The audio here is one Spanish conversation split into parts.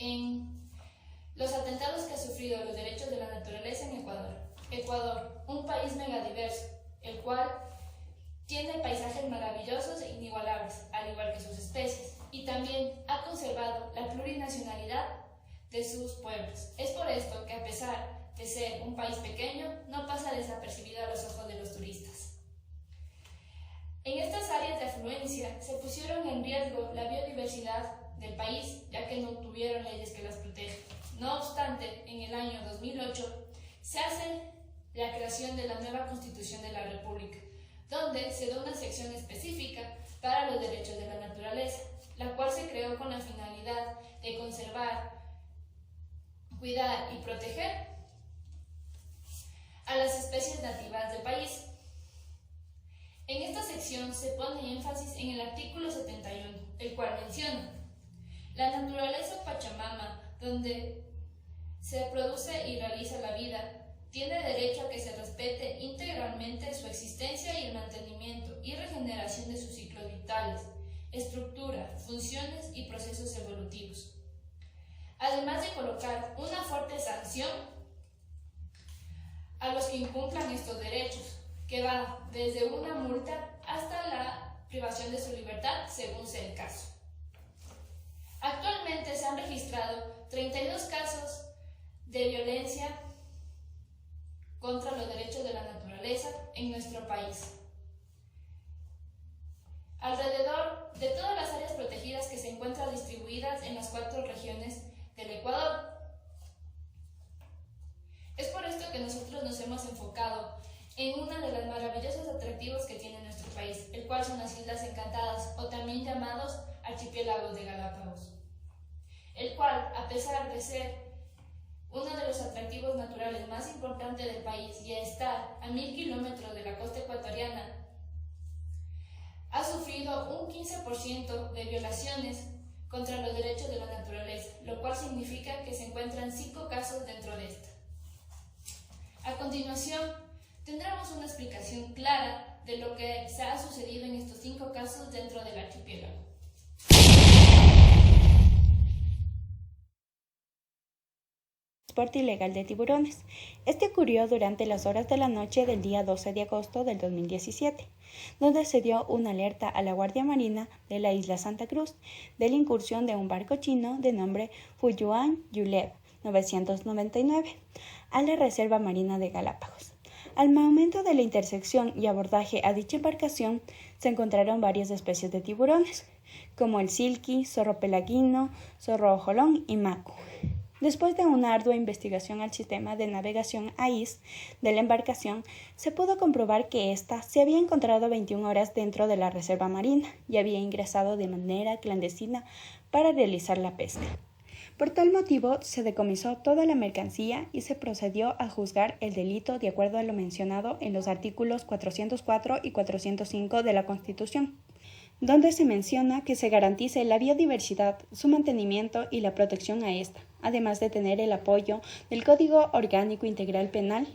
en los atentados que ha sufrido los derechos de la naturaleza en Ecuador. Ecuador, un país megadiverso, el cual tiene paisajes maravillosos e inigualables, al igual que sus especies, y también ha conservado la plurinacionalidad de sus pueblos. Es por esto que, a pesar de ser un país pequeño, no pasa desapercibido a los ojos de los turistas. En estas áreas de afluencia se pusieron en riesgo la biodiversidad del país, ya que no tuvieron leyes que las protejan. No obstante, en el año 2008 se hace la creación de la nueva Constitución de la República, donde se da una sección específica para los derechos de la naturaleza, la cual se creó con la finalidad de conservar, cuidar y proteger a las especies nativas del país. En esta sección se pone énfasis en el artículo 71, el cual menciona: la naturaleza Pachamama, donde se produce y realiza la vida, tiene derecho a que se respete integralmente su existencia y el mantenimiento y regeneración de sus ciclos vitales, estructura, funciones y procesos evolutivos. Además de colocar una fuerte sanción a los que incumplan estos derechos, que va desde una multa hasta la privación de su libertad, según sea el caso. Actualmente se han registrado 32 casos de violencia contra los derechos de la naturaleza en nuestro país. Alrededor de todas las áreas protegidas que se encuentran distribuidas en las 4 regiones del Ecuador. Es por esto que nosotros nos hemos enfocado en uno de los maravillosos atractivos que tiene nuestro país, el cual son las Islas Encantadas, o también llamados archipiélagos de Galápagos, el cual, a pesar de ser uno de los atractivos naturales más importantes del país y estar a 1000 kilómetros de la costa ecuatoriana, ha sufrido un 15% de violaciones contra los derechos de la naturaleza, lo cual significa que se encuentran 5 casos dentro de esta. A continuación, tendremos una explicación clara de lo que se ha sucedido en estos 5 casos dentro del archipiélago. Transporte ilegal de tiburones. Este ocurrió durante las horas de la noche del día 12 de agosto del 2017, donde se dio una alerta a la Guardia Marina de la isla Santa Cruz de la incursión de un barco chino de nombre Fuyuan Yulev 999 a la Reserva Marina de Galápagos. Al momento de la intersección y abordaje a dicha embarcación se encontraron varias especies de tiburones, como el silqui, zorro pelaguino, zorro ojolón y macu. Después de una ardua investigación al sistema de navegación AIS de la embarcación, se pudo comprobar que ésta se había encontrado 21 horas dentro de la reserva marina y había ingresado de manera clandestina para realizar la pesca. Por tal motivo, se decomisó toda la mercancía y se procedió a juzgar el delito de acuerdo a lo mencionado en los artículos 404 y 405 de la Constitución, donde se menciona que se garantice la biodiversidad, su mantenimiento y la protección a esta, además de tener el apoyo del Código Orgánico Integral Penal,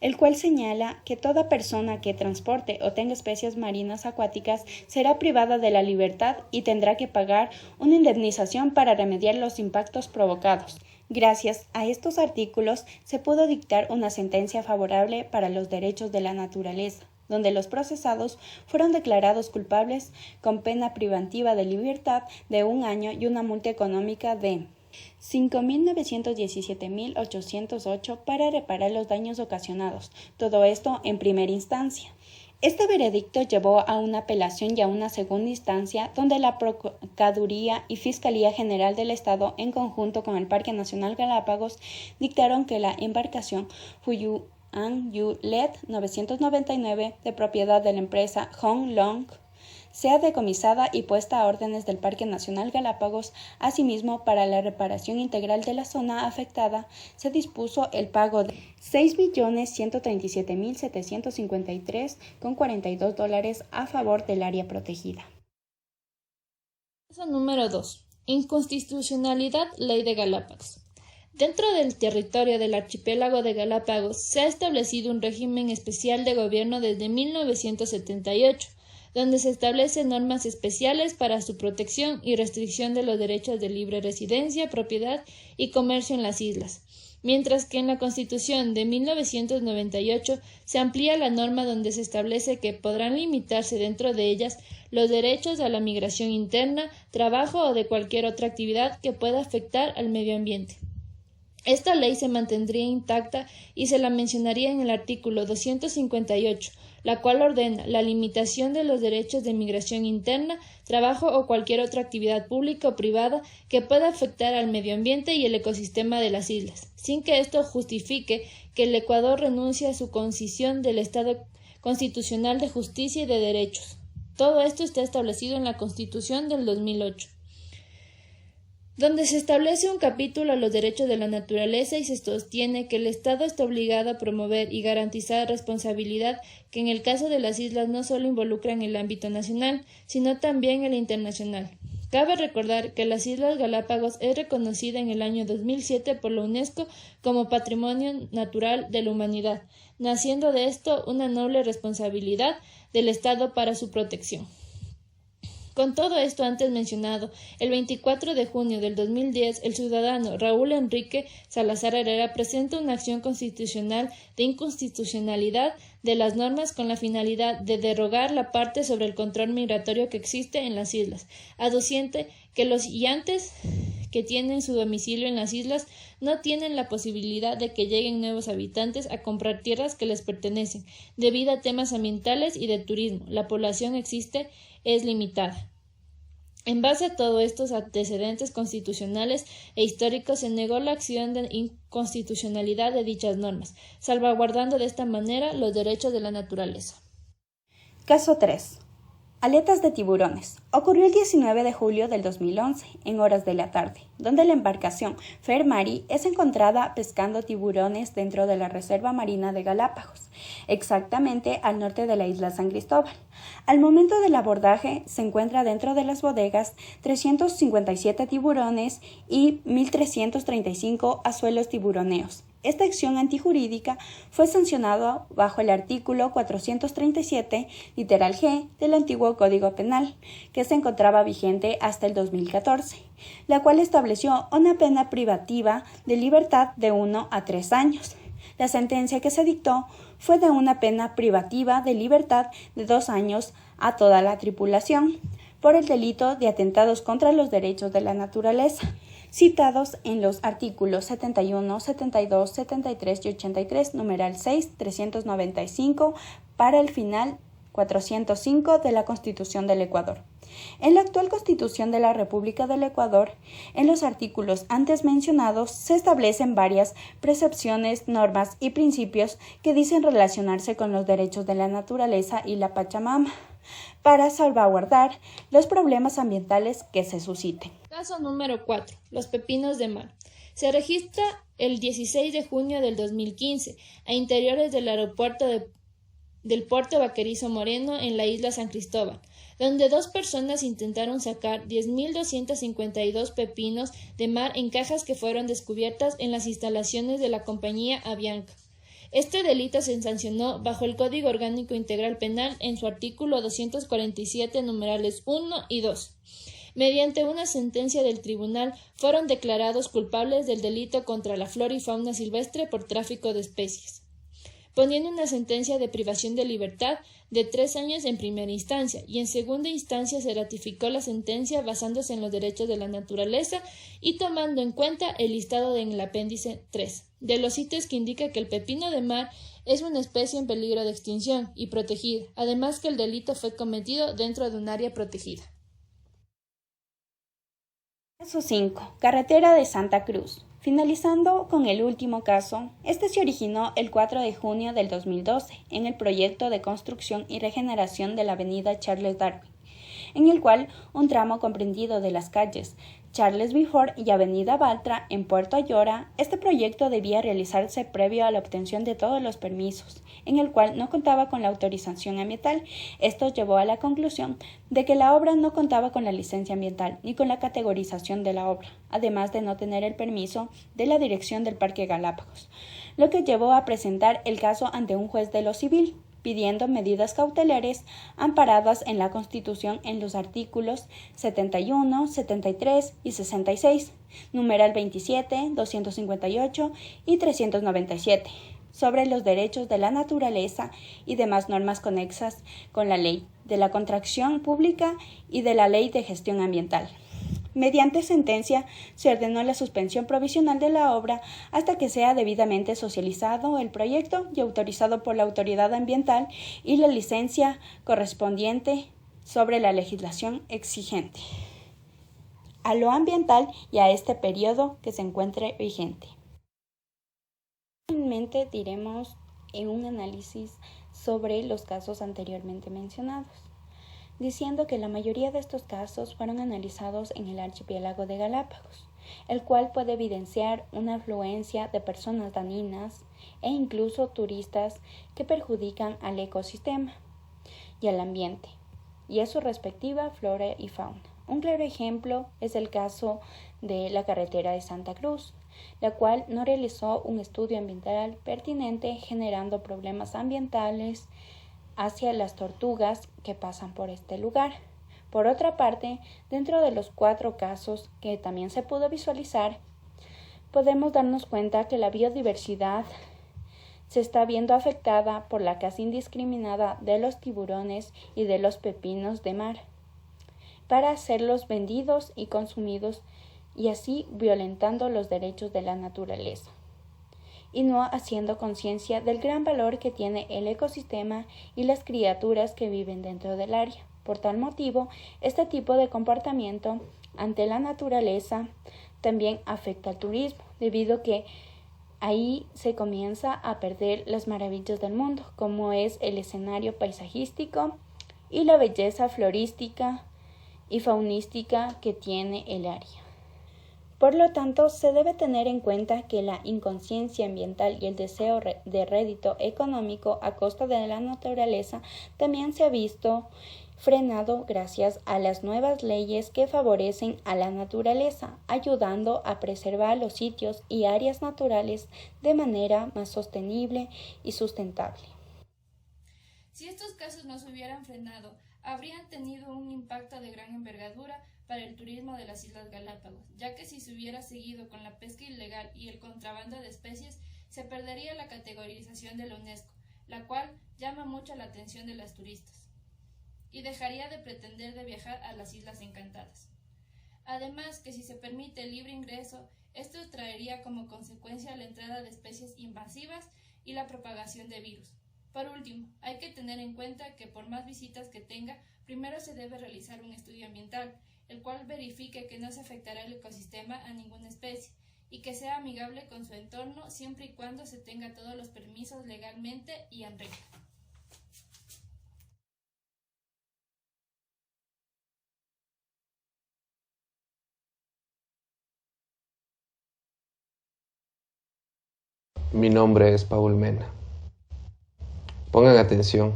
el cual señala que toda persona que transporte o tenga especies marinas acuáticas será privada de la libertad y tendrá que pagar una indemnización para remediar los impactos provocados. Gracias a estos artículos se pudo dictar una sentencia favorable para los derechos de la naturaleza, donde los procesados fueron declarados culpables con pena privativa de libertad de 1 año y una multa económica de 5.917.808 para reparar los daños ocasionados, todo esto en primera instancia. Este veredicto llevó a una apelación y a una segunda instancia, donde la Procuraduría y Fiscalía General del Estado, en conjunto con el Parque Nacional Galápagos, dictaron que la embarcación Fuyuan Yulev 999, de propiedad de la empresa Hong Long, sea decomisada y puesta a órdenes del Parque Nacional Galápagos. Asimismo, para la reparación integral de la zona afectada, se dispuso el pago de $6.137.753,42 a favor del área protegida. Caso número 2. Inconstitucionalidad Ley de Galápagos. Dentro del territorio del archipiélago de Galápagos se ha establecido un régimen especial de gobierno desde 1978, donde se establecen normas especiales para su protección y restricción de los derechos de libre residencia, propiedad y comercio en las islas. Mientras que en la Constitución de 1998 se amplía la norma donde se establece que podrán limitarse dentro de ellas los derechos a la migración interna, trabajo o de cualquier otra actividad que pueda afectar al medio ambiente. Esta ley se mantendría intacta y se la mencionaría en el artículo 258, la cual ordena la limitación de los derechos de migración interna, trabajo o cualquier otra actividad pública o privada que pueda afectar al medio ambiente y el ecosistema de las islas, sin que esto justifique que el Ecuador renuncie a su concesión del Estado constitucional de justicia y de derechos. Todo esto está establecido en la Constitución del 2008. Donde se establece un capítulo a los derechos de la naturaleza y se sostiene que el Estado está obligado a promover y garantizar responsabilidad que en el caso de las islas no solo involucran el ámbito nacional, sino también el internacional. Cabe recordar que las Islas Galápagos es reconocida en el año 2007 por la UNESCO como Patrimonio Natural de la Humanidad, naciendo de esto una noble responsabilidad del Estado para su protección. Con todo esto antes mencionado, el 24 de junio del 2010, el ciudadano Raúl Enrique Salazar Herrera presenta una acción constitucional de inconstitucionalidad de las normas con la finalidad de derogar la parte sobre el control migratorio que existe en las islas, aduciente que los yantes que tienen su domicilio en las islas no tienen la posibilidad de que lleguen nuevos habitantes a comprar tierras que les pertenecen, debido a temas ambientales y de turismo. La población es limitada. En base a todos estos antecedentes constitucionales e históricos, se negó la acción de inconstitucionalidad de dichas normas, salvaguardando de esta manera los derechos de la naturaleza. Caso 3. Aletas de tiburones. Ocurrió el 19 de julio del 2011, en horas de la tarde, donde la embarcación Fair Mary es encontrada pescando tiburones dentro de la Reserva Marina de Galápagos, exactamente al norte de la isla San Cristóbal. Al momento del abordaje se encuentra dentro de las bodegas 357 tiburones y 1.335 azuelos tiburoneos. Esta acción antijurídica fue sancionada bajo el artículo 437, literal G, del antiguo Código Penal, que se encontraba vigente hasta el 2014, la cual estableció una pena privativa de libertad de 1 a 3 años. La sentencia que se dictó fue de una pena privativa de libertad de 2 años a toda la tripulación, por el delito de atentados contra los derechos de la naturaleza, citados en los artículos 71, 72, 73 y 83, numeral 6, 395, para el final 405 de la Constitución del Ecuador. En la actual Constitución de la República del Ecuador, en los artículos antes mencionados, se establecen varias precepciones, normas y principios que dicen relacionarse con los derechos de la naturaleza y la Pachamama, para salvaguardar los problemas ambientales que se susciten. Caso número 4. Los pepinos de mar. Se registra el 16 de junio del 2015 a interiores del aeropuerto del Puerto Vaquerizo Moreno en la isla San Cristóbal, donde 2 personas intentaron sacar 10.252 pepinos de mar en cajas que fueron descubiertas en las instalaciones de la compañía Avianca. Este delito se sancionó bajo el Código Orgánico Integral Penal en su artículo 247, numerales 1 y 2. Mediante una sentencia del tribunal, fueron declarados culpables del delito contra la flora y fauna silvestre por tráfico de especies, poniendo una sentencia de privación de libertad de 3 años en primera instancia, y en segunda instancia se ratificó la sentencia basándose en los derechos de la naturaleza y tomando en cuenta el listado en el apéndice 3 de los sitios que indica que el pepino de mar es una especie en peligro de extinción y protegida, además que el delito fue cometido dentro de un área protegida. Caso 5. Carretera de Santa Cruz. Finalizando con el último caso, este se originó el 4 de junio del 2012 en el proyecto de construcción y regeneración de la avenida Charles Darwin, en el cual un tramo comprendido de las calles Charles Bifford y Avenida Baltra en Puerto Ayora, este proyecto debía realizarse previo a la obtención de todos los permisos, en el cual no contaba con la autorización ambiental. Esto llevó a la conclusión de que la obra no contaba con la licencia ambiental ni con la categorización de la obra, además de no tener el permiso de la dirección del Parque Galápagos, lo que llevó a presentar el caso ante un juez de lo civil. pidiendo medidas cautelares amparadas en la Constitución en los artículos 71, 73 y 66, numeral 27, 258 y 397, sobre los derechos de la naturaleza y demás normas conexas con la ley de la contratación pública y de la ley de gestión ambiental. Mediante sentencia, se ordenó la suspensión provisional de la obra hasta que sea debidamente socializado el proyecto y autorizado por la autoridad ambiental y la licencia correspondiente sobre la legislación exigente a lo ambiental y a este periodo que se encuentre vigente. Finalmente diremos en un análisis sobre los casos anteriormente mencionados, diciendo que la mayoría de estos casos fueron analizados en el archipiélago de Galápagos, el cual puede evidenciar una afluencia de personas dañinas e incluso turistas que perjudican al ecosistema y al ambiente, y a su respectiva flora y fauna. Un claro ejemplo es el caso de la carretera de Santa Cruz, la cual no realizó un estudio ambiental pertinente, generando problemas ambientales hacia las tortugas que pasan por este lugar. Por otra parte, dentro de los 4 casos que también se pudo visualizar, podemos darnos cuenta que la biodiversidad se está viendo afectada por la caza indiscriminada de los tiburones y de los pepinos de mar, para hacerlos vendidos y consumidos, y así violentando los derechos de la naturaleza, y no haciendo conciencia del gran valor que tiene el ecosistema y las criaturas que viven dentro del área. Por tal motivo, este tipo de comportamiento ante la naturaleza también afecta al turismo, debido a que ahí se comienza a perder las maravillas del mundo, como es el escenario paisajístico y la belleza florística y faunística que tiene el área. Por lo tanto, se debe tener en cuenta que la inconsciencia ambiental y el deseo de rédito económico a costa de la naturaleza también se ha visto frenado gracias a las nuevas leyes que favorecen a la naturaleza, ayudando a preservar los sitios y áreas naturales de manera más sostenible y sustentable. Si estos casos no se hubieran frenado, habrían tenido un impacto de gran envergadura para el turismo de las Islas Galápagos, ya que si se hubiera seguido con la pesca ilegal y el contrabando de especies, se perdería la categorización de la UNESCO, la cual llama mucho la atención de las turistas, y dejaría de pretender de viajar a las Islas Encantadas. Además, que si se permite el libre ingreso, esto traería como consecuencia la entrada de especies invasivas y la propagación de virus. Por último, hay que tener en cuenta que por más visitas que tenga, primero se debe realizar un estudio ambiental, el cual verifique que no se afectará el ecosistema a ninguna especie y que sea amigable con su entorno siempre y cuando se tenga todos los permisos legalmente y en regla. Mi nombre es Paul Mena. Pongan atención,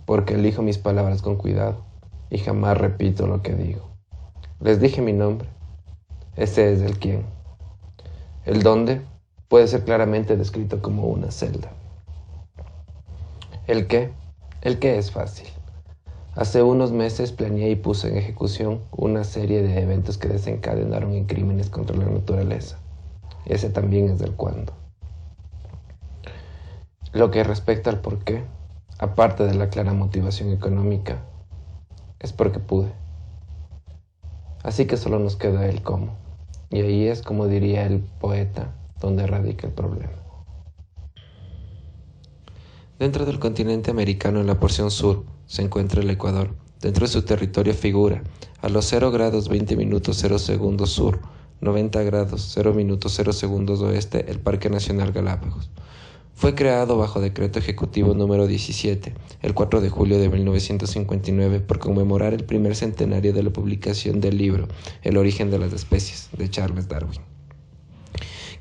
porque elijo mis palabras con cuidado y jamás repito lo que digo. Les dije mi nombre. Ese es el quién. El dónde puede ser claramente descrito como una celda. El qué es fácil. Hace unos meses planeé y puse en ejecución una serie de eventos que desencadenaron en crímenes contra la naturaleza. Ese también es del cuándo. Lo que respecta al por qué, aparte de la clara motivación económica, es porque pude. Así que solo nos queda el cómo. Y ahí es, como diría el poeta, donde radica el problema. Dentro del continente americano, en la porción sur, se encuentra el Ecuador. Dentro de su territorio figura, a los 0 grados 20 minutos 0 segundos sur, 90 grados 0 minutos 0 segundos oeste, el Parque Nacional Galápagos. Fue creado bajo decreto ejecutivo número 17, el 4 de julio de 1959, por conmemorar el primer centenario de la publicación del libro El origen de las especies, de Charles Darwin,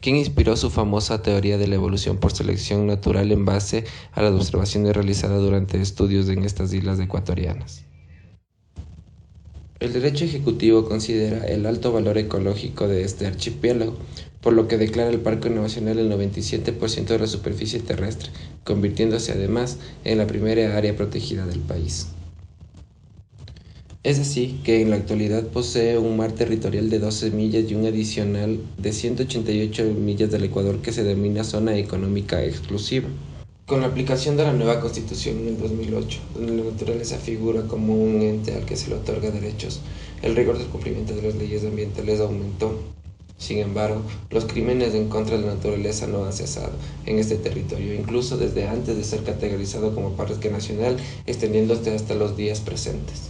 quien inspiró su famosa teoría de la evolución por selección natural en base a las observaciones realizadas durante estudios en estas islas ecuatorianas. El derecho ejecutivo considera el alto valor ecológico de este archipiélago, por lo que declara el Parque Nacional el 97% de la superficie terrestre, convirtiéndose además en la primera área protegida del país. Es así que en la actualidad posee un mar territorial de 12 millas y un adicional de 188 millas del Ecuador que se denomina Zona Económica Exclusiva. Con la aplicación de la nueva Constitución en el 2008, donde la naturaleza figura como un ente al que se le otorga derechos, el rigor del cumplimiento de las leyes ambientales aumentó. Sin embargo, los crímenes en contra de la naturaleza no han cesado en este territorio, incluso desde antes de ser categorizado como parque nacional, extendiéndose hasta los días presentes.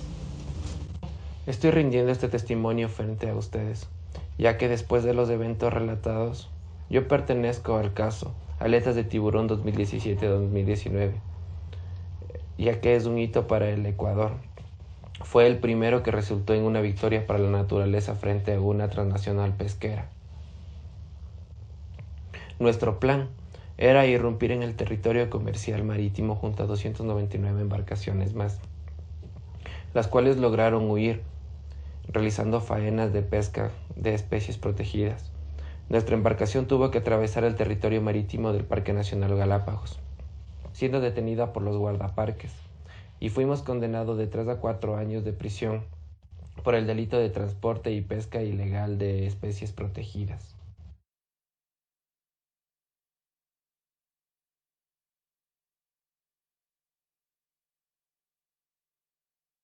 Estoy rindiendo este testimonio frente a ustedes, ya que después de los eventos relatados, yo pertenezco al caso Aletas de Tiburón 2017-2019, ya que es un hito para el Ecuador. Fue el primero que resultó en una victoria para la naturaleza frente a una transnacional pesquera. Nuestro plan era irrumpir en el territorio comercial marítimo junto a 299 embarcaciones más, las cuales lograron huir, realizando faenas de pesca de especies protegidas. Nuestra embarcación tuvo que atravesar el territorio marítimo del Parque Nacional Galápagos, siendo detenida por los guardaparques, y fuimos condenados de 3 a 4 años de prisión por el delito de transporte y pesca ilegal de especies protegidas.